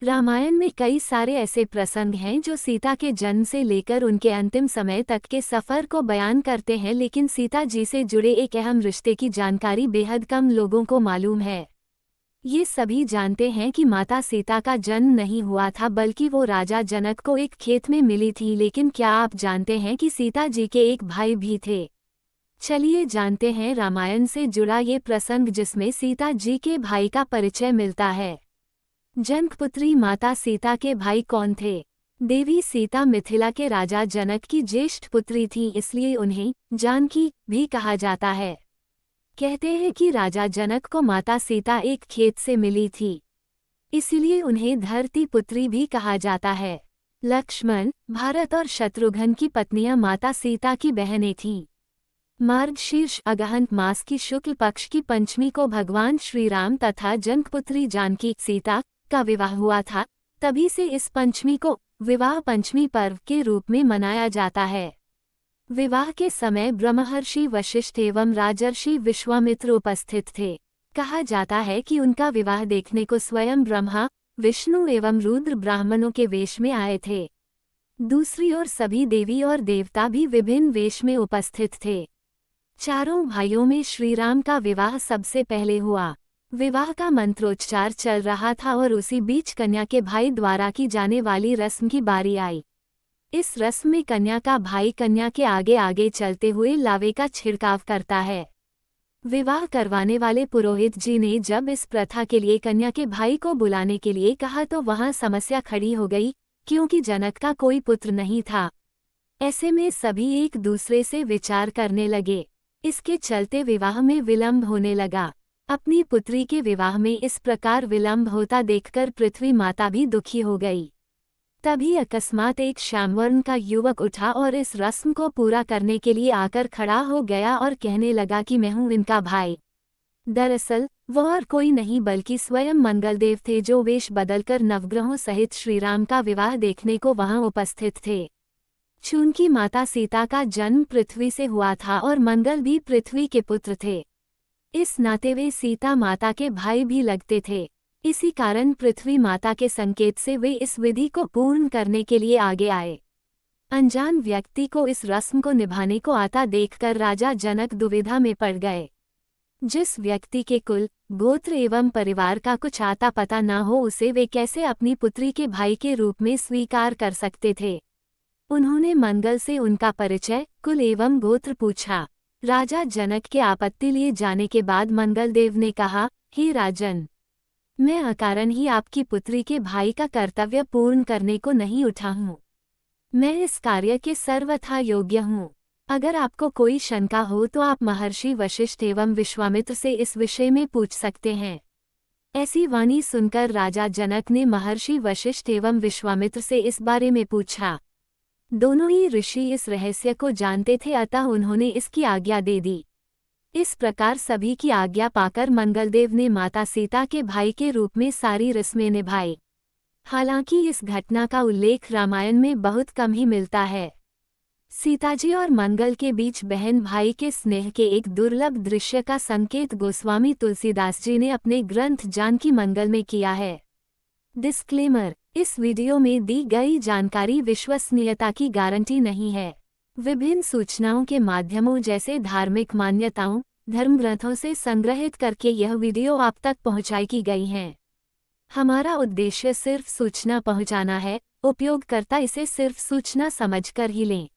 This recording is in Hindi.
रामायण में कई सारे ऐसे प्रसंग हैं जो सीता के जन्म से लेकर उनके अंतिम समय तक के सफर को बयान करते हैं, लेकिन सीता जी से जुड़े एक अहम रिश्ते की जानकारी बेहद कम लोगों को मालूम है। ये सभी जानते हैं कि माता सीता का जन्म नहीं हुआ था, बल्कि वो राजा जनक को एक खेत में मिली थी। लेकिन क्या आप जानते हैं कि सीता जी के एक भाई भी थे? चलिए जानते हैं रामायण से जुड़ा ये प्रसंग जिसमें सीता जी के भाई का परिचय मिलता है। जनकपुत्री माता सीता के भाई कौन थे? देवी सीता मिथिला के राजा जनक की ज्येष्ठ पुत्री थी, इसलिए उन्हें जानकी भी कहा जाता है। कहते हैं कि राजा जनक को माता सीता एक खेत से मिली थी, इसलिए उन्हें धरती पुत्री भी कहा जाता है। लक्ष्मण, भरत और शत्रुघ्न की पत्नियां माता सीता की बहनें थीं। मार्गशीर्ष अगहन मास की शुक्ल पक्ष की पंचमी को भगवान श्री राम तथा जनकपुत्री जानकी सीता का विवाह हुआ था। तभी से इस पंचमी को विवाह पंचमी पर्व के रूप में मनाया जाता है। विवाह के समय ब्रह्मर्षि वशिष्ठ एवं राजर्षि विश्वामित्र उपस्थित थे। कहा जाता है कि उनका विवाह देखने को स्वयं ब्रह्मा, विष्णु एवं रुद्र ब्राह्मणों के वेश में आए थे। दूसरी ओर सभी देवी और देवता भी विभिन्न वेश में उपस्थित थे। चारों भाइयों में श्रीराम का विवाह सबसे पहले हुआ। विवाह का मंत्रोच्चार चल रहा था और उसी बीच कन्या के भाई द्वारा की जाने वाली रस्म की बारी आई। इस रस्म में कन्या का भाई कन्या के आगे आगे चलते हुए लावे का छिड़काव करता है। विवाह करवाने वाले पुरोहित जी ने जब इस प्रथा के लिए कन्या के भाई को बुलाने के लिए कहा तो वहां समस्या खड़ी हो गई, क्योंकि जनक का कोई पुत्र नहीं था। ऐसे में सभी एक दूसरे से विचार करने लगे। इसके चलते विवाह में विलंब होने लगा। अपनी पुत्री के विवाह में इस प्रकार विलंब होता देखकर पृथ्वी माता भी दुखी हो गई। तभी अकस्मात एक श्यामवर्ण का युवक उठा और इस रस्म को पूरा करने के लिए आकर खड़ा हो गया और कहने लगा कि मैं हूँ इनका भाई। दरअसल वह और कोई नहीं बल्कि स्वयं मंगलदेव थे, जो वेश बदलकर नवग्रहों सहित श्रीराम का विवाह देखने को वहां उपस्थित थे। चूंकि माता सीता का जन्म पृथ्वी से हुआ था और मंगल भी पृथ्वी के पुत्र थे, इस नाते वे सीता माता के भाई भी लगते थे। इसी कारण पृथ्वी माता के संकेत से वे इस विधि को पूर्ण करने के लिए आगे आए। अनजान व्यक्ति को इस रस्म को निभाने को आता देखकर राजा जनक दुविधा में पड़ गए। जिस व्यक्ति के कुल, गोत्र एवं परिवार का कुछ आता पता न हो, उसे वे कैसे अपनी पुत्री के भाई के रूप में स्वीकार कर सकते थे? उन्होंने मंगल से उनका परिचय, कुल एवं गोत्र पूछा। राजा जनक के आपत्ति लिए जाने के बाद मंगलदेव ने कहा, हे राजन, मैं अकारण ही आपकी पुत्री के भाई का कर्तव्य पूर्ण करने को नहीं उठा हूँ। मैं इस कार्य के सर्वथा योग्य हूँ। अगर आपको कोई शंका हो तो आप महर्षि वशिष्ठ एवं विश्वामित्र से इस विषय में पूछ सकते हैं। ऐसी वाणी सुनकर राजा जनक ने महर्षि वशिष्ठ एवं विश्वामित्र से इस बारे में पूछा। दोनों ही ऋषि इस रहस्य को जानते थे, अतः उन्होंने इसकी आज्ञा दे दी। इस प्रकार सभी की आज्ञा पाकर मंगलदेव ने माता सीता के भाई के रूप में सारी रस्में निभाई। हालांकि इस घटना का उल्लेख रामायण में बहुत कम ही मिलता है। सीताजी और मंगल के बीच बहन भाई के स्नेह के एक दुर्लभ दृश्य का संकेत गोस्वामी तुलसीदास जी ने अपने ग्रंथ जानकी मंगल में किया है। डिस्क्लेमर: इस वीडियो में दी गई जानकारी विश्वसनीयता की गारंटी नहीं है। विभिन्न सूचनाओं के माध्यमों जैसे धार्मिक मान्यताओं, धर्मग्रंथों से संग्रहित करके यह वीडियो आप तक पहुंचाई की गई हैं। हमारा उद्देश्य सिर्फ सूचना पहुंचाना है, उपयोगकर्ता इसे सिर्फ सूचना समझकर ही लें।